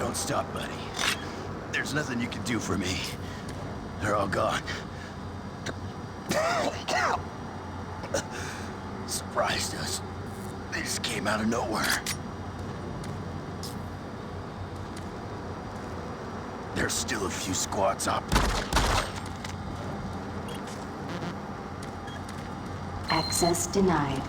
Don't stop, buddy. There's nothing you can do for me. They're all gone. Surprised us. They just came out of nowhere. There's still a few squads up. Access denied.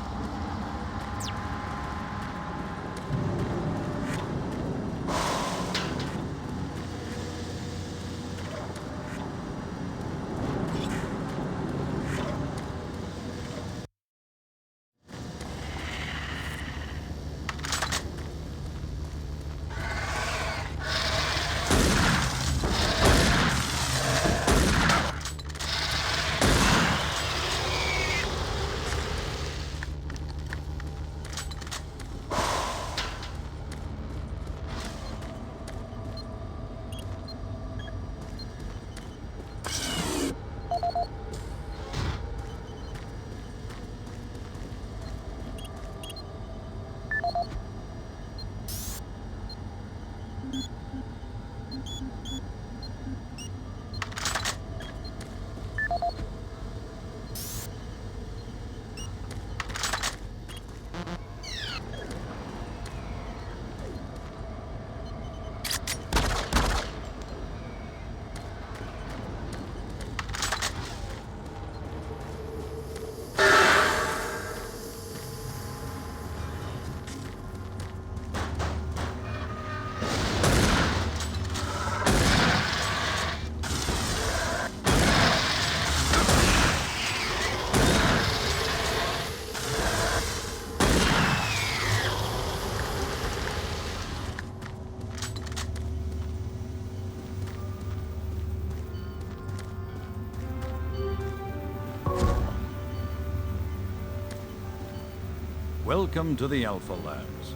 Welcome to the Alpha Labs.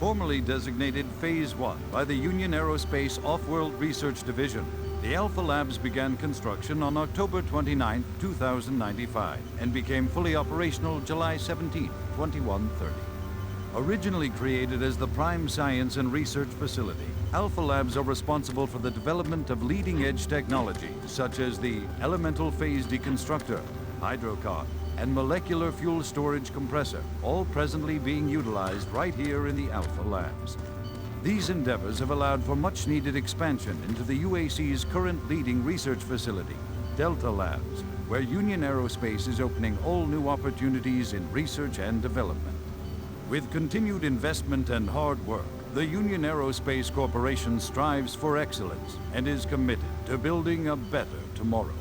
Formerly designated Phase 1 by the Union Aerospace Off-World Research Division, the Alpha Labs began construction on October 29, 2095, and became fully operational July 17, 2130. Originally created as the prime science and research facility, Alpha Labs are responsible for the development of leading-edge technologies such as the elemental phase deconstructor, hydrocon, and molecular fuel storage compressor, all presently being utilized right here in the Alpha Labs. These endeavors have allowed for much-needed expansion into the UAC's current leading research facility, Delta Labs, where Union Aerospace is opening all new opportunities in research and development. With continued investment and hard work, the Union Aerospace Corporation strives for excellence and is committed to building a better tomorrow.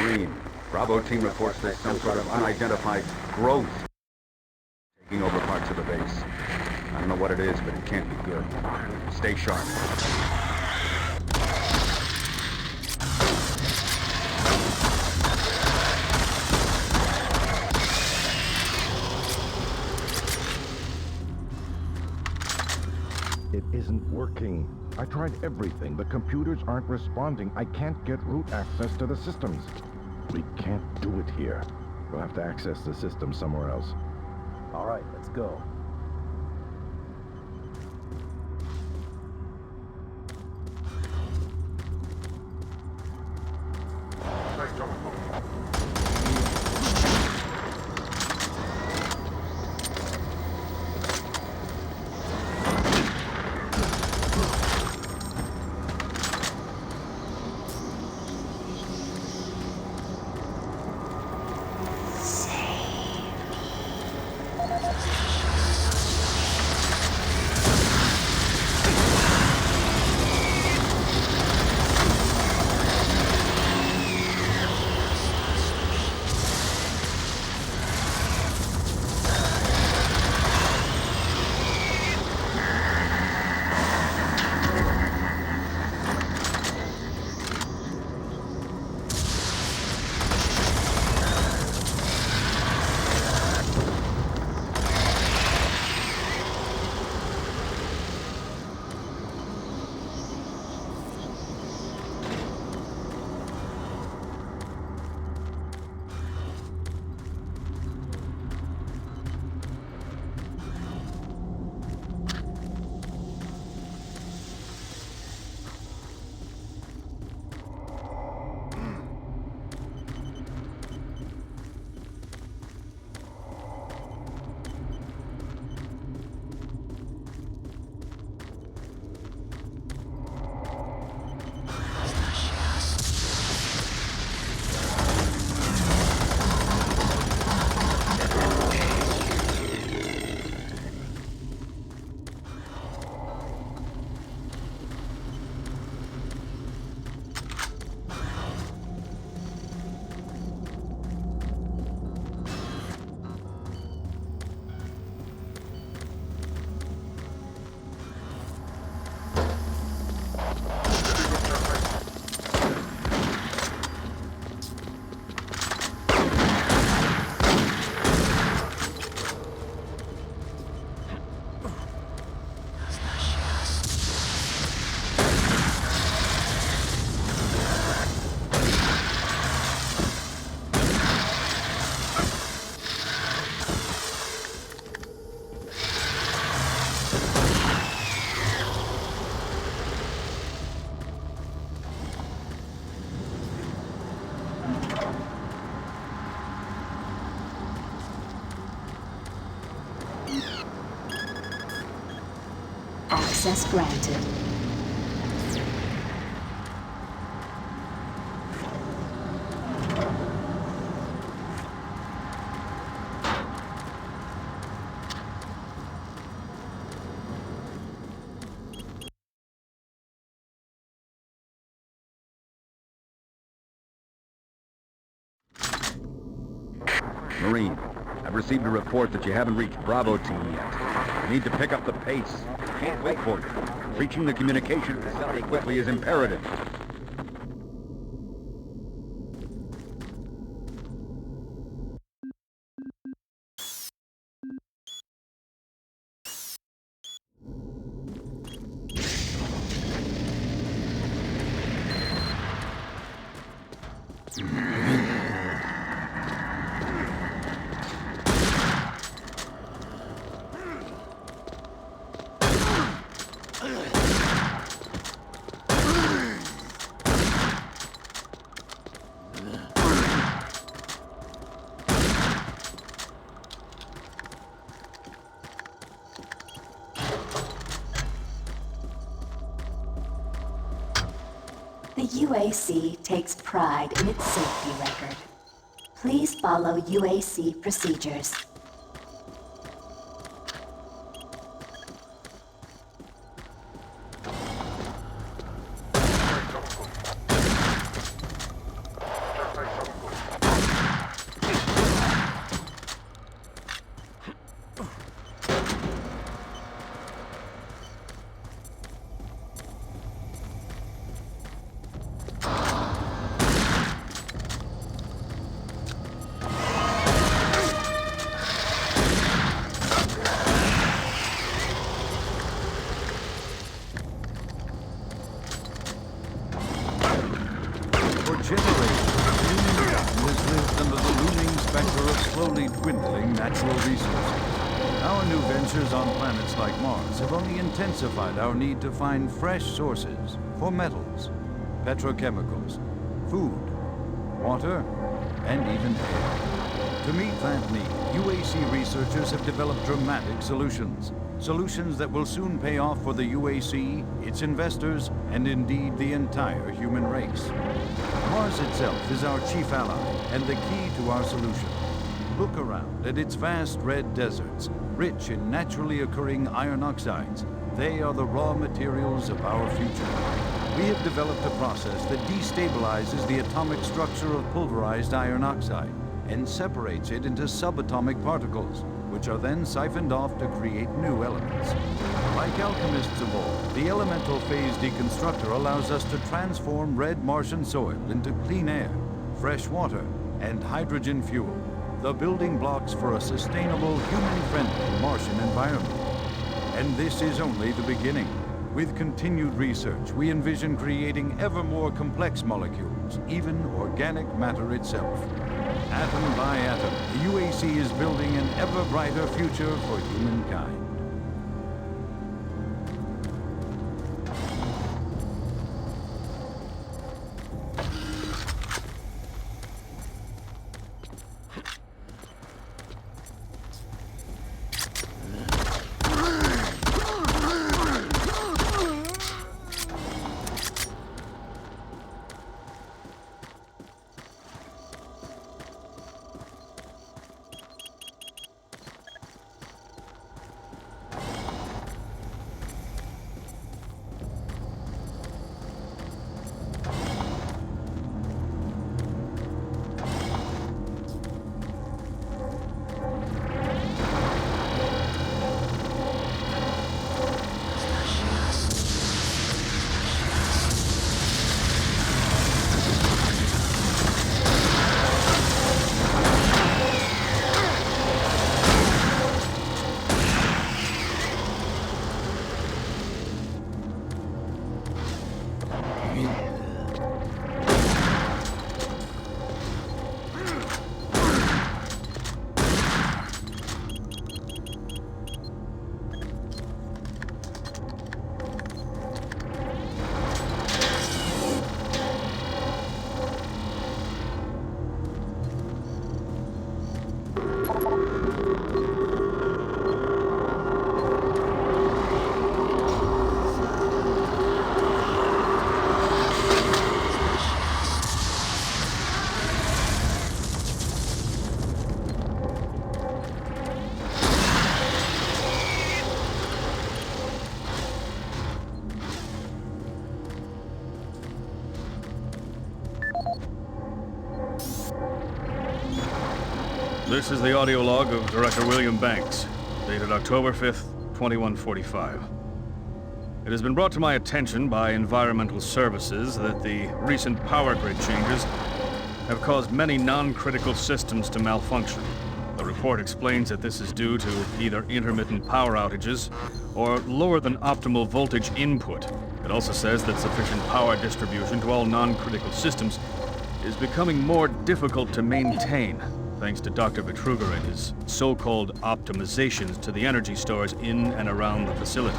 Marine, Bravo team reports there's some sort of unidentified growth taking over parts of the base. I don't know what it is, but it can't be good. Stay sharp. It isn't working. I tried everything. The computers aren't responding. I can't get root access to the systems. We can't do it here. We'll have to access the system somewhere else. All right, let's go. Access granted. Marine, I've received a report that you haven't reached Bravo team yet. You need to pick up the pace. Can't wait for you. Reaching the communication facility quickly is imperative. The UAC takes pride in its safety record. Please follow UAC procedures. generations, humankind has lived under the looming specter of slowly dwindling natural resources. Our new ventures on planets like Mars have only intensified our need to find fresh sources for metals, petrochemicals, food, water, and even air. To meet that need, UAC researchers have developed dramatic solutions. Solutions that will soon pay off for the UAC, its investors, and indeed the entire human race. Mars itself is our chief ally and the key to our solution. Look around at its vast red deserts, rich in naturally occurring iron oxides. They are the raw materials of our future. We have developed a process that destabilizes the atomic structure of pulverized iron oxide and separates it into subatomic particles, which are then siphoned off to create new elements. Like alchemists of old, the elemental phase deconstructor allows us to transform red Martian soil into clean air, fresh water, and hydrogen fuel, the building blocks for a sustainable, human-friendly Martian environment. And this is only the beginning. With continued research, we envision creating ever more complex molecules, even organic matter itself. Atom by atom, the UAC is building an ever brighter future for humankind. This is the audio log of Director William Banks, dated October 5th, 2145. It has been brought to my attention by Environmental Services that the recent power grid changes have caused many non-critical systems to malfunction. The report explains that this is due to either intermittent power outages or lower than optimal voltage input. It also says that sufficient power distribution to all non-critical systems is becoming more difficult to maintain, thanks to Dr. Vitruger and his so-called optimizations to the energy stores in and around the facility.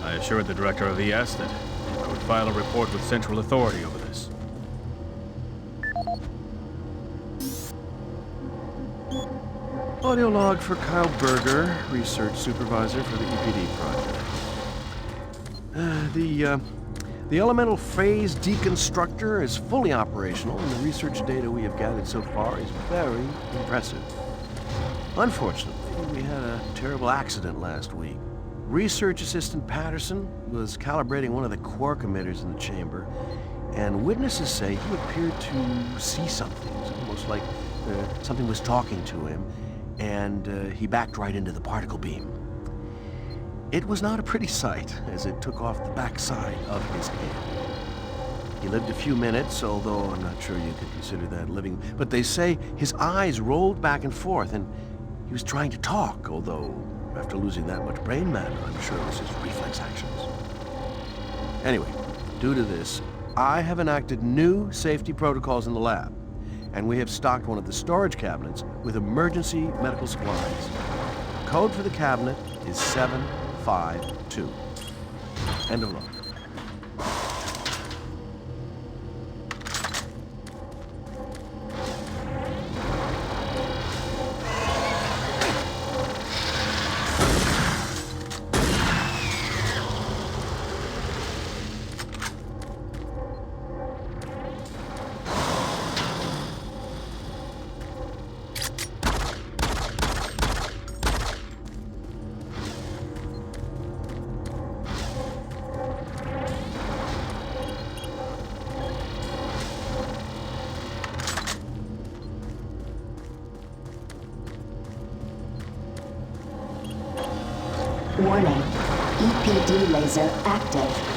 I assured the director of ES that I would file a report with central authority over this. Audio log for Kyle Berger, research supervisor for the EPD project. The elemental phase deconstructor is fully operational, and the research data we have gathered so far is very impressive. Unfortunately, we had a terrible accident last week. Research assistant Patterson was calibrating one of the quark emitters in the chamber, and witnesses say he appeared to see something. It was almost like something was talking to him, and he backed right into the particle beam. It was not a pretty sight, as it took off the backside of his hand. He lived a few minutes, although I'm not sure you could consider that living. But they say his eyes rolled back and forth, and he was trying to talk, although after losing that much brain matter, I'm sure it was his reflex actions. Anyway, due to this, I have enacted new safety protocols in the lab, and we have stocked one of the storage cabinets with emergency medical supplies. Code for the cabinet is 752. End of log. Warning. EPD laser active.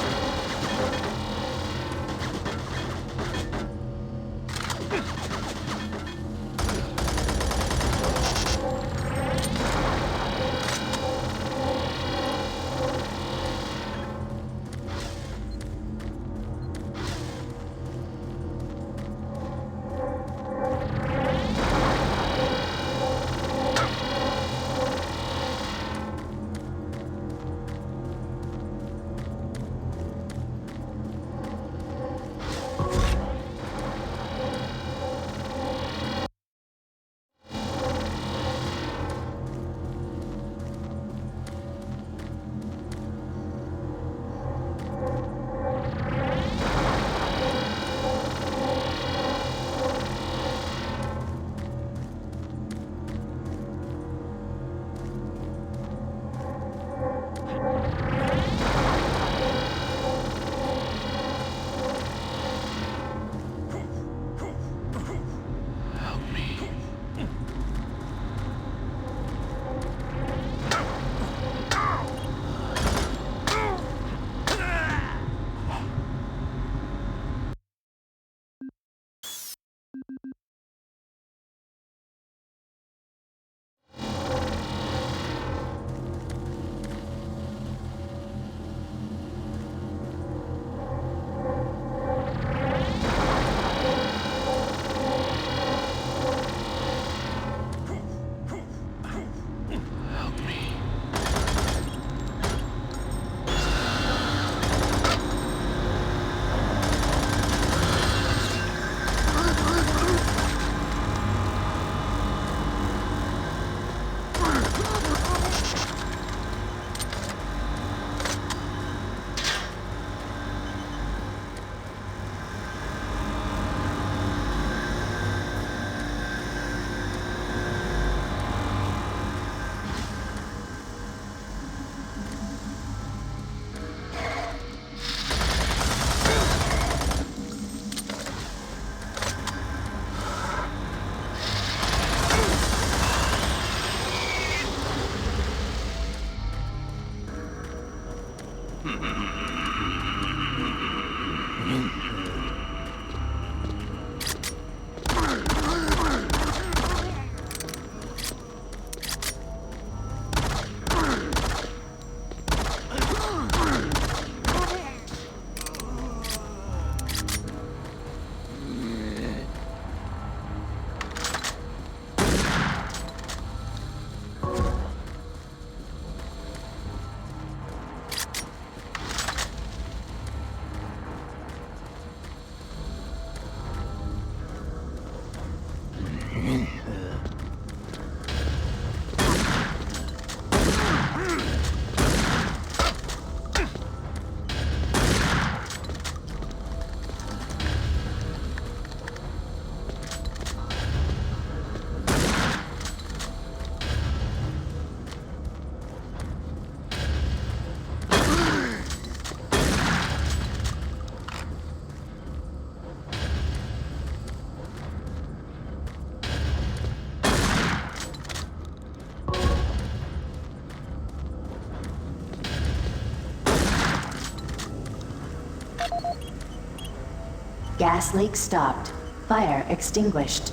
Gas leak stopped. Fire extinguished.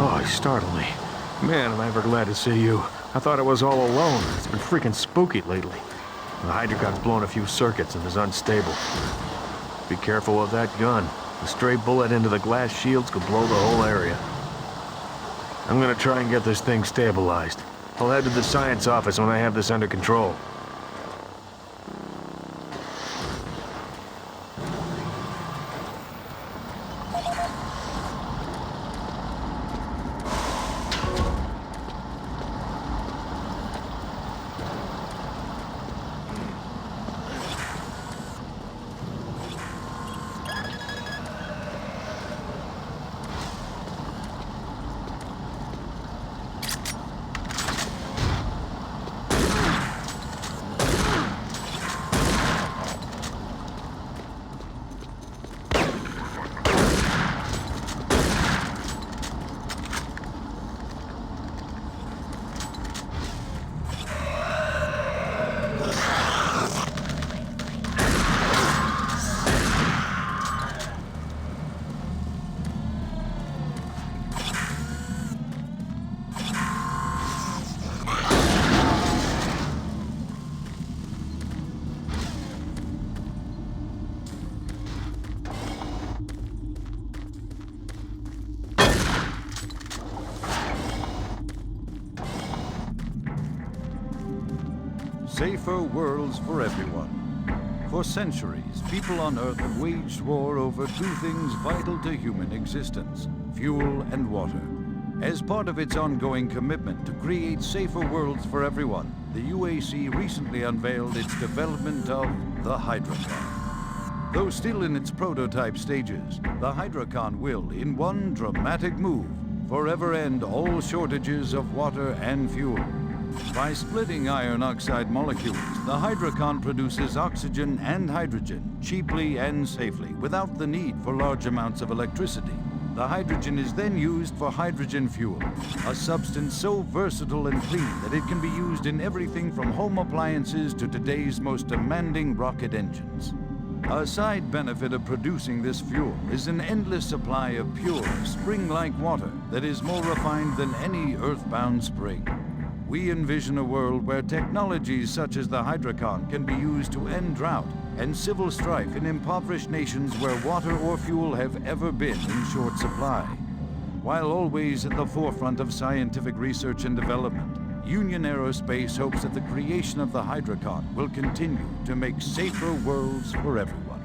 Oh, you startled me. Man, am I ever glad to see you. I thought I was all alone. It's been freaking spooky lately. The Hydra blown a few circuits and is unstable. Be careful with that gun. A stray bullet into the glass shields could blow the whole area. I'm gonna try and get this thing stabilized. I'll head to the science office when I have this under control. safer worlds for everyone. For centuries, people on Earth have waged war over two things vital to human existence: fuel and water. As part of its ongoing commitment to create safer worlds for everyone, the UAC recently unveiled its development of the Hydrocon. Though still in its prototype stages, the Hydrocon will, in one dramatic move, forever end all shortages of water and fuel. By splitting iron oxide molecules, the Hydrocon produces oxygen and hydrogen cheaply and safely, without the need for large amounts of electricity. The hydrogen is then used for hydrogen fuel, a substance so versatile and clean that it can be used in everything from home appliances to today's most demanding rocket engines. A side benefit of producing this fuel is an endless supply of pure, spring-like water that is more refined than any earthbound spring. We envision a world where technologies such as the Hydrocon can be used to end drought and civil strife in impoverished nations where water or fuel have ever been in short supply. While always at the forefront of scientific research and development, Union Aerospace hopes that the creation of the Hydrocon will continue to make safer worlds for everyone.